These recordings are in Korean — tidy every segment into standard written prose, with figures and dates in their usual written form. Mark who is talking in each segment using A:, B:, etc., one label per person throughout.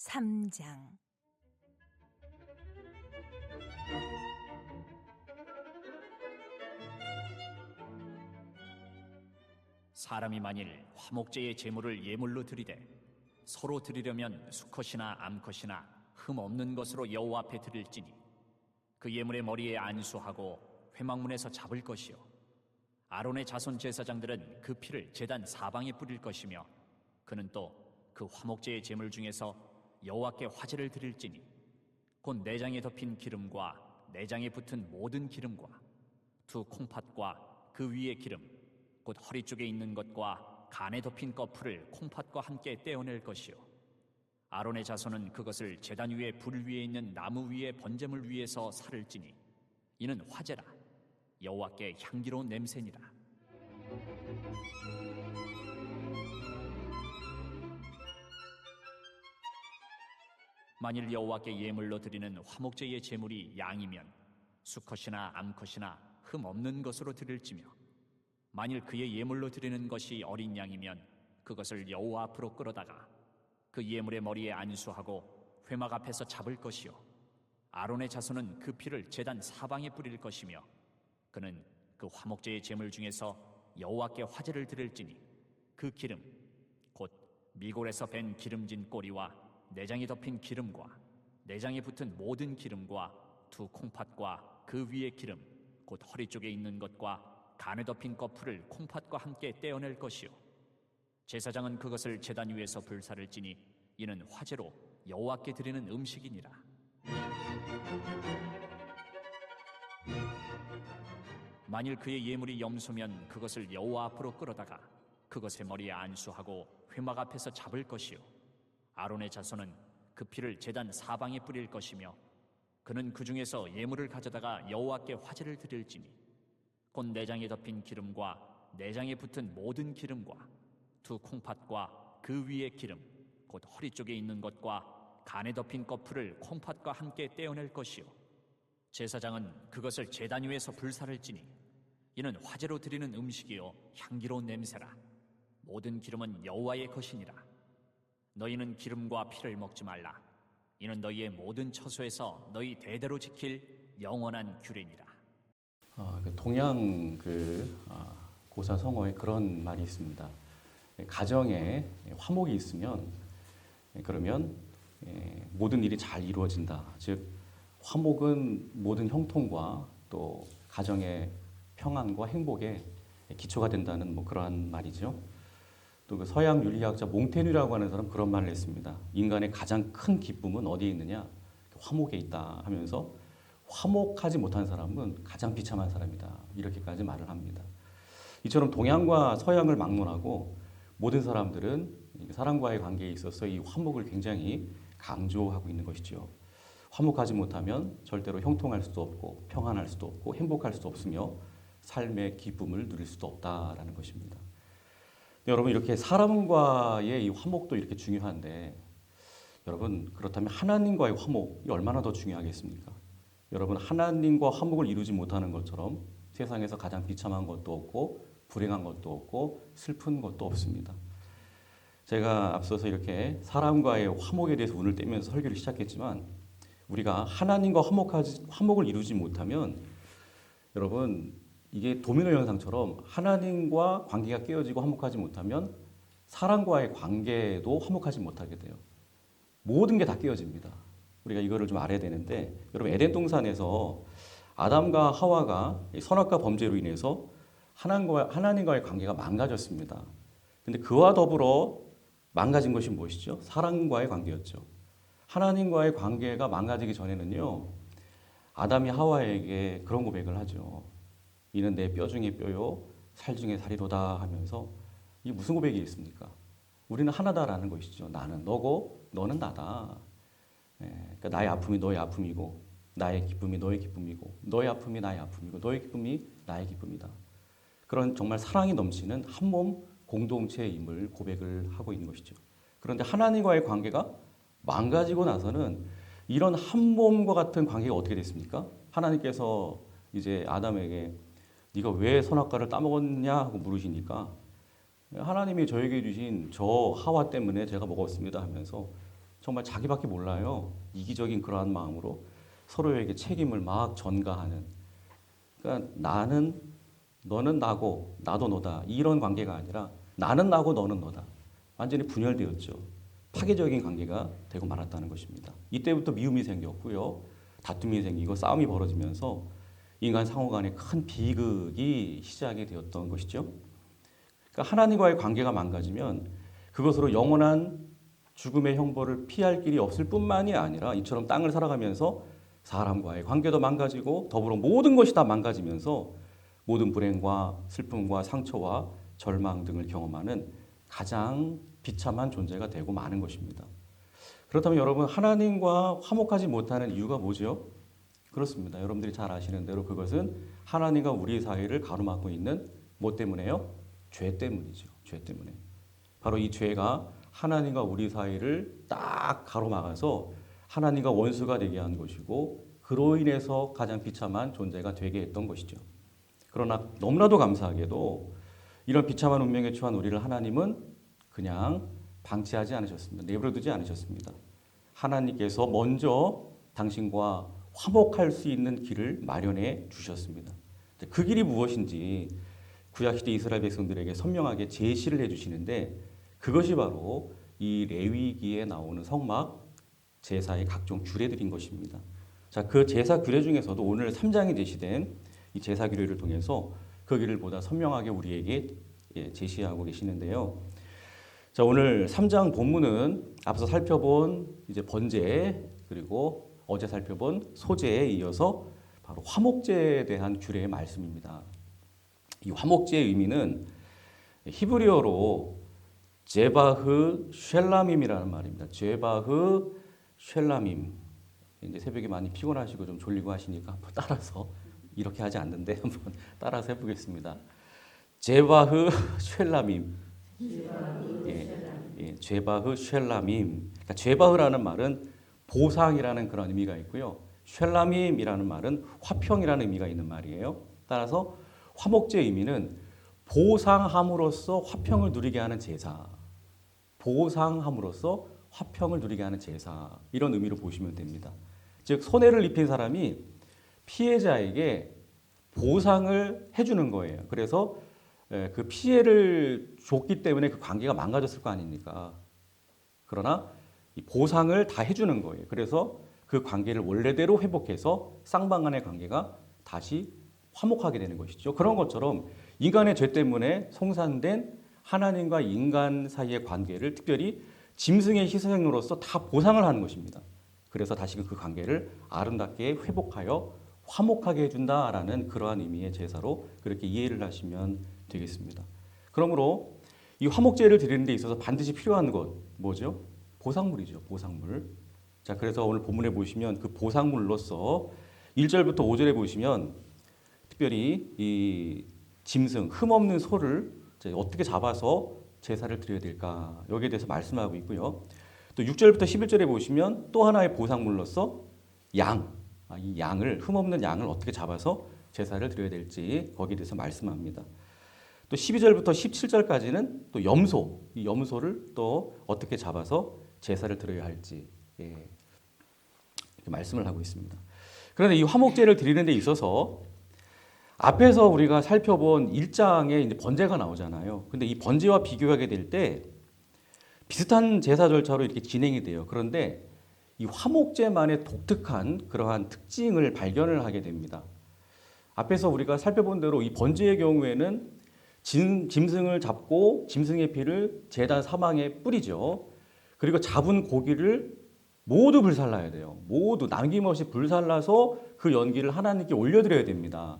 A: 3장
B: 사람이 만일 화목제의 제물을 예물로 드리되 서로 드리려면 수컷이나 암컷이나 흠 없는 것으로 여호와 앞에 드릴지니 그 예물의 머리에 안수하고 회막문에서 잡을 것이요 아론의 자손 제사장들은 그 피를 제단 사방에 뿌릴 것이며 그는 또 그 화목제의 제물 중에서 여호와께 화제를 드릴지니 곧 내장에 덮인 기름과 내장에 붙은 모든 기름과 두 콩팥과 그 위의 기름 곧 허리 쪽에 있는 것과 간에 덮인 꺼풀을 콩팥과 함께 떼어낼 것이요 아론의 자손은 그것을 제단 위에 불 위에 있는 나무 위에 번제물 위에서 살을 찌니 이는 화제라 여호와께 향기로운 냄새니라. 만일 여호와께 예물로 드리는 화목제의 제물이 양이면 수컷이나 암컷이나 흠 없는 것으로 드릴지며 만일 그의 예물로 드리는 것이 어린 양이면 그것을 여호와 앞으로 끌어다가 그 예물의 머리에 안수하고 회막 앞에서 잡을 것이요 아론의 자손은 그 피를 제단 사방에 뿌릴 것이며 그는 그 화목제의 제물 중에서 여호와께 화제를 드릴지니 그 기름 곧 미골에서 밴 기름진 꼬리와 내장에 덮인 기름과 내장에 붙은 모든 기름과 두 콩팥과 그 위의 기름 곧 허리 쪽에 있는 것과 간에 덮인 꺼풀을 콩팥과 함께 떼어낼 것이요 제사장은 그것을 제단 위에서 불사를 지니 이는 화제로 여호와께 드리는 음식이니라. 만일 그의 예물이 염소면 그것을 여호와 앞으로 끌어다가 그것의 머리에 안수하고 회막 앞에서 잡을 것이요 아론의 자손은 그 피를 제단 사방에 뿌릴 것이며 그는 그 중에서 예물을 가져다가 여호와께 화제를 드릴지니 곧 내장에 덮인 기름과 내장에 붙은 모든 기름과 두 콩팥과 그 위의 기름 곧 허리 쪽에 있는 것과 간에 덮인 꺼풀을 콩팥과 함께 떼어낼 것이요 제사장은 그것을 제단 위에서 불사를 지니 이는 화제로 드리는 음식이요 향기로운 냄새라. 모든 기름은 여호와의 것이니라. 너희는 기름과 피를 먹지 말라. 이는 너희의 모든 처소에서 너희 대대로 지킬 영원한 규례니라.
C: 동양 고사성어에 그런 말이 있습니다. 가정에 화목이 있으면 그러면 모든 일이 잘 이루어진다. 즉 화목은 모든 형통과 또 가정의 평안과 행복에 기초가 된다는 그러한 말이죠. 또 그 서양 윤리학자 몽테뉴라고 하는 사람 그런 말을 했습니다. 인간의 가장 큰 기쁨은 어디에 있느냐? 화목에 있다 하면서 화목하지 못한 사람은 가장 비참한 사람이다. 이렇게까지 말을 합니다. 이처럼 동양과 서양을 막론하고 모든 사람들은 사람과의 관계에 있어서 이 화목을 굉장히 강조하고 있는 것이죠. 화목하지 못하면 절대로 형통할 수도 없고 평안할 수도 없고 행복할 수도 없으며 삶의 기쁨을 누릴 수도 없다라는 것입니다. 여러분 이렇게 사람과의 이 화목도 이렇게 중요한데 여러분 그렇다면 하나님과의 화목이 얼마나 더 중요하겠습니까? 여러분 하나님과 화목을 이루지 못하는 것처럼 세상에서 가장 비참한 것도 없고 불행한 것도 없고 슬픈 것도 없습니다. 제가 앞서서 이렇게 사람과의 화목에 대해서 운을 떼면서 설교를 시작했지만 우리가 하나님과 화목을 이루지 못하면 여러분 이게 도미노 현상처럼 하나님과 관계가 깨어지고 화목하지 못하면 사람과의 관계도 화목하지 못하게 돼요. 모든 게 다 깨어집니다. 우리가 이거를 좀 알아야 되는데 여러분 에덴 동산에서 아담과 하와가 선악과 범죄로 인해서 하나님과의 관계가 망가졌습니다. 근데 그와 더불어 망가진 것이 무엇이죠? 사람과의 관계였죠. 하나님과의 관계가 망가지기 전에는요, 아담이 하와에게 그런 고백을 하죠. 이는 내 뼈 중에 뼈요, 살 중에 살이로다 하면서 이게 무슨 고백이 있습니까? 우리는 하나다라는 것이죠. 나는 너고 너는 나다. 그러니까 나의 아픔이 너의 아픔이고 나의 기쁨이 너의 기쁨이고 너의 아픔이 나의 아픔이고 너의 기쁨이 나의 기쁨이다. 그런 정말 사랑이 넘치는 한 몸 공동체임을 고백을 하고 있는 것이죠. 그런데 하나님과의 관계가 망가지고 나서는 이런 한 몸과 같은 관계가 어떻게 됐습니까? 하나님께서 이제 아담에게 네가 왜 선악과를 따먹었냐 하고 물으시니까 하나님이 저에게 주신 저 하와 때문에 제가 먹었습니다 하면서 정말 자기밖에 몰라요. 이기적인 그러한 마음으로 서로에게 책임을 막 전가하는. 그러니까 나는 너는 나고 나도 너다 이런 관계가 아니라 나는 나고 너는 너다. 완전히 분열되었죠. 파괴적인 관계가 되고 말았다는 것입니다. 이때부터 미움이 생겼고요. 다툼이 생기고 싸움이 벌어지면서 인간 상호 간의 큰 비극이 시작이 되었던 것이죠. 그러니까 하나님과의 관계가 망가지면 그것으로 영원한 죽음의 형벌을 피할 길이 없을 뿐만이 아니라 이처럼 땅을 살아가면서 사람과의 관계도 망가지고 더불어 모든 것이 다 망가지면서 모든 불행과 슬픔과 상처와 절망 등을 경험하는 가장 비참한 존재가 되고 마는 것입니다. 그렇다면 여러분, 하나님과 화목하지 못하는 이유가 뭐죠? 그렇습니다. 여러분들이 잘 아시는 대로 그것은 하나님과 우리 사이를 가로막고 있는 뭐 때문에요? 죄 때문이죠. 죄 때문에. 바로 이 죄가 하나님과 우리 사이를 딱 가로막아서 하나님과 원수가 되게 한 것이고 그로 인해서 가장 비참한 존재가 되게 했던 것이죠. 그러나 너무나도 감사하게도 이런 비참한 운명에 처한 우리를 하나님은 그냥 방치하지 않으셨습니다. 내버려두지 않으셨습니다. 하나님께서 먼저 당신과 화목할 수 있는 길을 마련해 주셨습니다. 그 길이 무엇인지 구약시대 이스라엘 백성들에게 선명하게 제시를 해주시는데 그것이 바로 이 레위기에 나오는 성막 제사의 각종 규례들인 것입니다. 자, 그 제사 규례 중에서도 오늘 3장에 제시된 이 제사 규례를 통해서 그 길을 보다 선명하게 우리에게 제시하고 계시는데요. 자, 오늘 3장 본문은 앞서 살펴본 이제 번제 그리고 어제 살펴본 소제에 이어서 바로 화목제에 대한 규례의 말씀입니다. 이 화목제의 의미는 히브리어로 제바흐 쉘라밈이라는 말입니다. 제바흐 쉘라밈. 이제 새벽에 많이 피곤하시고 좀 졸리고 하시니까 한번 따라서 이렇게 하지 않는데 한번 따라서 해보겠습니다. 제바흐 쉘라밈. 제바흐 쉘라밈. 그러니까 제바흐라는 말은 보상이라는 그런 의미가 있고요. 쉘라밈이라는 말은 화평이라는 의미가 있는 말이에요. 따라서 화목제의 의미는 보상함으로써 화평을 누리게 하는 제사. 보상함으로써 화평을 누리게 하는 제사. 이런 의미로 보시면 됩니다. 즉 손해를 입힌 사람이 피해자에게 보상을 해주는 거예요. 그래서 그 피해를 줬기 때문에 그 관계가 망가졌을 거 아닙니까? 그러나 이 보상을 다 해주는 거예요. 그래서 그 관계를 원래대로 회복해서 쌍방간의 관계가 다시 화목하게 되는 것이죠. 그런 것처럼 인간의 죄 때문에 송산된 하나님과 인간 사이의 관계를 특별히 짐승의 희생으로서 다 보상을 하는 것입니다. 그래서 다시금 그 관계를 아름답게 회복하여 화목하게 해준다라는 그러한 의미의 제사로 그렇게 이해를 하시면 되겠습니다. 그러므로 이 화목제를 드리는 데 있어서 반드시 필요한 것 뭐죠? 보상물이죠. 보상물. 자, 그래서 오늘 본문에 보시면 그 보상물로서 1절부터 5절에 보시면 특별히 이 짐승, 흠없는 소를 어떻게 잡아서 제사를 드려야 될까 여기에 대해서 말씀하고 있고요. 또 6절부터 11절에 보시면 또 하나의 보상물로서 양, 이 양을 흠없는 양을 어떻게 잡아서 제사를 드려야 될지 거기에 대해서 말씀합니다. 또 12절부터 17절까지는 또 염소, 이 염소를 또 어떻게 잡아서 제사를 드려야 할지 이렇게 말씀을 하고 있습니다. 그런데 이 화목제를 드리는 데 있어서 앞에서 우리가 살펴본 1장에 이제 번제가 나오잖아요. 근데 이 번제와 비교하게 될 때 비슷한 제사 절차로 이렇게 진행이 돼요. 그런데 이 화목제만의 독특한 그러한 특징을 발견을 하게 됩니다. 앞에서 우리가 살펴본 대로 이 번제의 경우에는 짐승을 잡고 짐승의 피를 제단 사방에 뿌리죠. 그리고 잡은 고기를 모두 불살라야 돼요. 모두 남김없이 불살라서 그 연기를 하나님께 올려드려야 됩니다.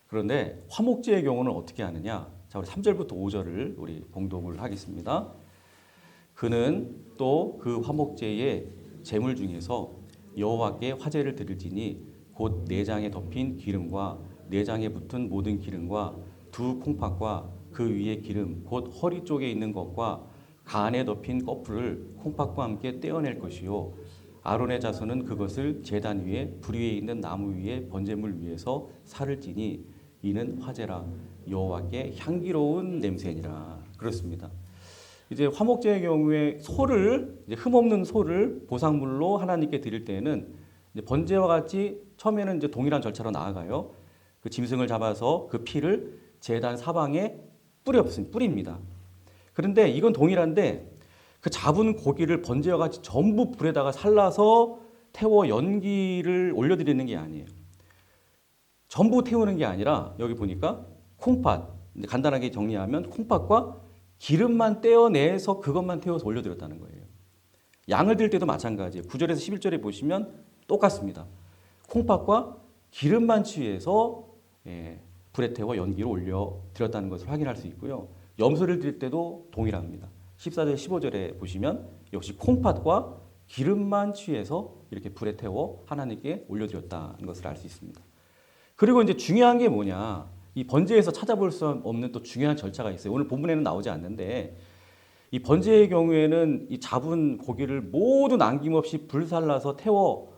C: 그런데 화목제의 경우는 어떻게 하느냐? 자, 우리 3절부터 5절을 우리 봉독을 하겠습니다. 그는 또 그 화목제의 제물 중에서 여호와께 화제를 드릴지니 곧 내장에 덮인 기름과 내장에 붙은 모든 기름과 두 콩팥과 그 위에 기름 곧 허리 쪽에 있는 것과 간에 덮인 꺼풀을 콩팥과 함께 떼어낼 것이요 아론의 자손은 그것을 제단 위에 불 위에 있는 나무 위에 번제물 위에서 살을 찌니 이는 화제라 여호와께 향기로운 냄새니라. 그렇습니다. 이제 화목제의 경우에 소를 이제 흠없는 소를 보상물로 하나님께 드릴 때에는 이제 번제와 같이 처음에는 이제 동일한 절차로 나아가요. 그 짐승을 잡아서 그 피를 제단 사방에 뿌립니다. 그런데 이건 동일한데 그 잡은 고기를 번제와 같이 전부 불에다가 살라서 태워 연기를 올려드리는 게 아니에요. 전부 태우는 게 아니라 여기 보니까 콩팥, 간단하게 정리하면 콩팥과 기름만 떼어내서 그것만 태워서 올려드렸다는 거예요. 양을 드릴 때도 마찬가지예요. 9절에서 11절에 보시면 똑같습니다. 콩팥과 기름만 취해서 불에 태워 연기로 올려드렸다는 것을 확인할 수 있고요. 염소를 드릴 때도 동일합니다. 14절, 15절에 보시면 역시 콩팥과 기름만 취해서 이렇게 불에 태워 하나님께 올려드렸다는 것을 알 수 있습니다. 그리고 이제 중요한 게 뭐냐? 이 번제에서 찾아볼 수 없는 또 중요한 절차가 있어요. 오늘 본문에는 나오지 않는데 이 번제의 경우에는 이 잡은 고기를 모두 남김없이 불살라서 태워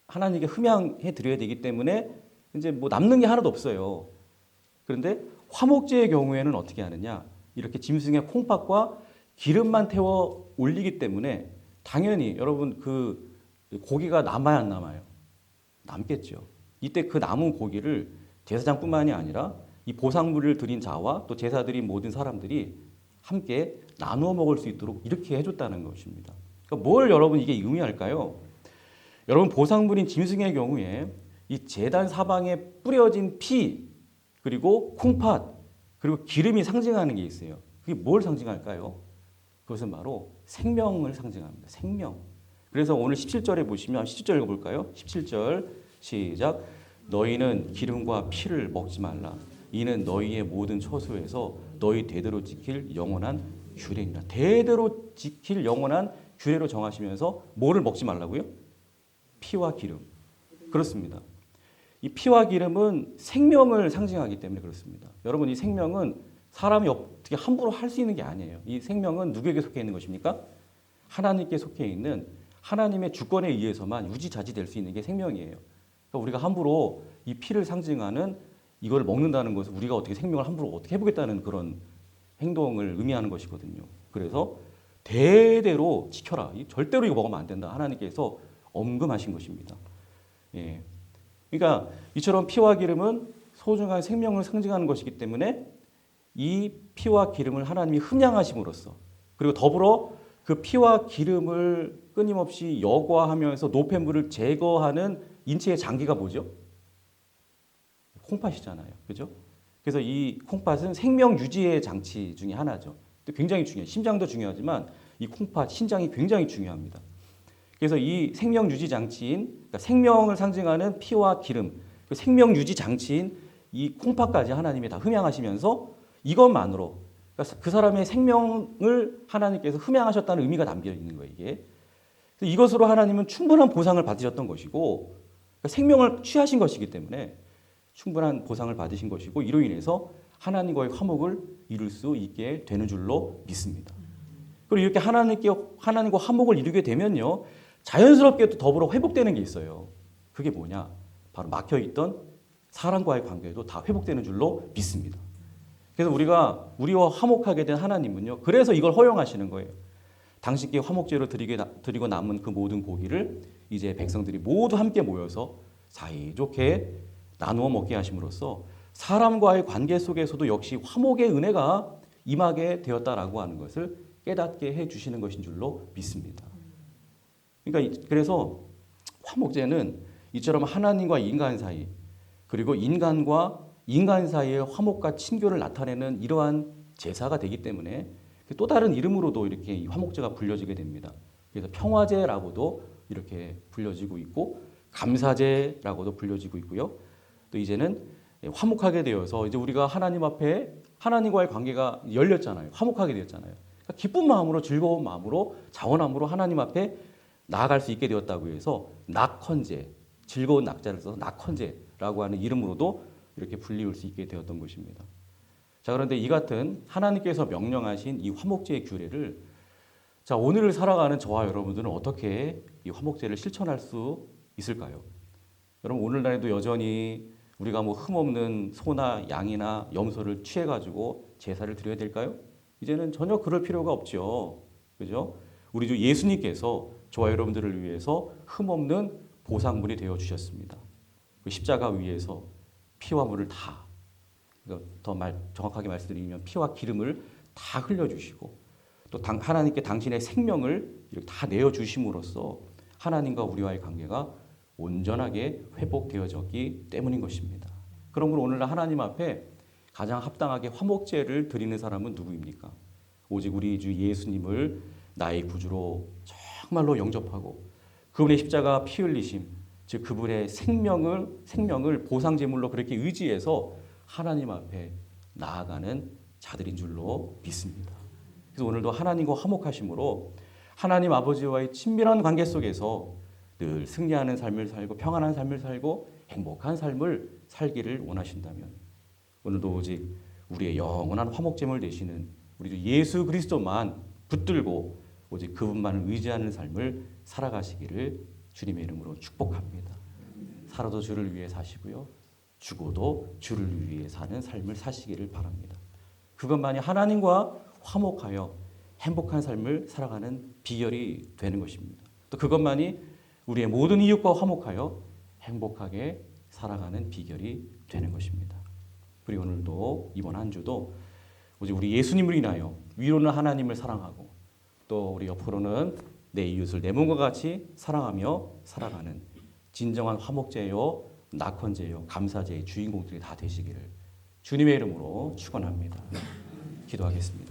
C: 하나님께 흠양해 드려야 되기 때문에 이제 뭐 남는 게 하나도 없어요. 그런데 화목제의 경우에는 어떻게 하느냐? 이렇게 짐승의 콩팥과 기름만 태워 올리기 때문에 당연히 여러분 그 고기가 남아야 안 남아요? 남겠죠. 이때 그 남은 고기를 제사장뿐만이 아니라 이 보상물을 드린 자와 또 제사 드린 모든 사람들이 함께 나누어 먹을 수 있도록 이렇게 해줬다는 것입니다. 그러니까 뭘 여러분 이게 의미할까요? 여러분 보상물인 짐승의 경우에 이 제단 사방에 뿌려진 피 그리고 콩팥 그리고 기름이 상징하는 게 있어요. 그게 뭘 상징할까요? 그것은 바로 생명을 상징합니다. 생명. 그래서 오늘 17절에 보시면 17절 읽어볼까요? 17절 시작. 너희는 기름과 피를 먹지 말라. 이는 너희의 모든 처소에서 너희 대대로 지킬 영원한 규례니라. 대대로 지킬 영원한 규례로 정하시면서 뭐를 먹지 말라고요? 피와 기름. 그렇습니다. 이 피와 기름은 생명을 상징하기 때문에 그렇습니다. 여러분 이 생명은 사람이 어떻게 함부로 할 수 있는 게 아니에요. 이 생명은 누구에게 속해 있는 것입니까? 하나님께 속해 있는 하나님의 주권에 의해서만 유지자지될 수 있는 게 생명이에요. 그러니까 우리가 함부로 이 피를 상징하는 이걸 먹는다는 것은 우리가 어떻게 생명을 함부로 어떻게 해보겠다는 그런 행동을 의미하는 것이거든요. 그래서 대대로 지켜라. 절대로 이거 먹으면 안 된다. 하나님께서 엄금하신 것입니다. 예. 그러니까 이처럼 피와 기름은 소중한 생명을 상징하는 것이기 때문에 이 피와 기름을 하나님이 흠양하심으로써 그리고 더불어 그 피와 기름을 끊임없이 여과하면서 노폐물을 제거하는 인체의 장기가 뭐죠? 콩팥이잖아요. 그죠? 그래서 이 콩팥은 생명 유지의 장치 중에 하나죠. 굉장히 중요해요. 심장도 중요하지만 이 콩팥, 신장이 굉장히 중요합니다. 그래서 이 생명 유지 장치인 그러니까 생명을 상징하는 피와 기름, 그 생명 유지 장치인 이 콩팥까지 하나님이 다 흠양하시면서 이것만으로 그러니까 그 사람의 생명을 하나님께서 흠양하셨다는 의미가 담겨 있는 거예요. 이게 이것으로 하나님은 충분한 보상을 받으셨던 것이고 그러니까 생명을 취하신 것이기 때문에 충분한 보상을 받으신 것이고 이로 인해서 하나님과의 화목을 이룰 수 있게 되는 줄로 믿습니다. 그리고 이렇게 하나님과 화목을 이루게 되면요 자연스럽게 또 더불어 회복되는 게 있어요. 그게 뭐냐? 바로 막혀있던 사람과의 관계도 다 회복되는 줄로 믿습니다. 그래서 우리와 화목하게 된 하나님은요. 그래서 이걸 허용하시는 거예요. 당신께 화목제로 드리고 남은 그 모든 고기를 이제 백성들이 모두 함께 모여서 사이좋게 나누어 먹게 하심으로써 사람과의 관계 속에서도 역시 화목의 은혜가 임하게 되었다라고 하는 것을 깨닫게 해주시는 것인 줄로 믿습니다. 그러니까 그래서 화목제는 이처럼 하나님과 인간 사이 그리고 인간과 인간 사이의 화목과 친교를 나타내는 이러한 제사가 되기 때문에 또 다른 이름으로도 이렇게 이 화목제가 불려지게 됩니다. 그래서 평화제라고도 이렇게 불려지고 있고 감사제라고도 불려지고 있고요. 또 이제는 화목하게 되어서 이제 우리가 하나님 앞에 하나님과의 관계가 열렸잖아요. 화목하게 되었잖아요. 그러니까 기쁜 마음으로 즐거운 마음으로 자원함으로 하나님 앞에 나아갈 수 있게 되었다고 해서 낙헌제, 즐거운 낙자를 써서 낙헌제라고 하는 이름으로도 이렇게 불리울 수 있게 되었던 것입니다. 자, 그런데 이 같은 하나님께서 명령하신 이 화목제의 규례를 자, 오늘을 살아가는 저와 여러분들은 어떻게 이 화목제를 실천할 수 있을까요? 여러분 오늘날에도 여전히 우리가 뭐 흠없는 소나 양이나 염소를 취해가지고 제사를 드려야 될까요? 이제는 전혀 그럴 필요가 없죠. 그죠? 우리 주 예수님께서 저와 여러분들을 위해서 흠없는 보상물이 되어 주셨습니다. 그 십자가 위에서 피와 물을 다, 정확하게 말씀드리면 피와 기름을 다 흘려주시고 또 하나님께 당신의 생명을 이렇게 다 내어주심으로써 하나님과 우리와의 관계가 온전하게 회복되어졌기 때문인 것입니다. 그러므로 오늘날 하나님 앞에 가장 합당하게 화목제를 드리는 사람은 누구입니까? 오직 우리 주 예수님을 나의 구주로 정말로 영접하고 그분의 십자가 피 흘리심, 즉 그분의 생명을 보상 제물로 그렇게 의지해서 하나님 앞에 나아가는 자들인 줄로 믿습니다. 그래서 오늘도 하나님과 화목하심으로 하나님 아버지와의 친밀한 관계 속에서 늘 승리하는 삶을 살고 평안한 삶을 살고 행복한 삶을 살기를 원하신다면 오늘도 오직 우리의 영원한 화목제물 되시는 우리 주 예수 그리스도만 붙들고 오직 그분만을 의지하는 삶을 살아가시기를 주님의 이름으로 축복합니다. 살아도 주를 위해 사시고요. 죽어도 주를 위해 사는 삶을 사시기를 바랍니다. 그것만이 하나님과 화목하여 행복한 삶을 살아가는 비결이 되는 것입니다. 또 그것만이 우리의 모든 이웃과 화목하여 행복하게 살아가는 비결이 되는 것입니다. 그리고 오늘도 이번 한 주도 오직 우리 예수님을 인하여 위로는 하나님을 사랑하고 또 우리 옆으로는 내 이웃을 내 몸과 같이 사랑하며 살아가는 진정한 화목제요, 낙헌제요, 감사제의 주인공들이 다 되시기를 주님의 이름으로 축원합니다. 기도하겠습니다.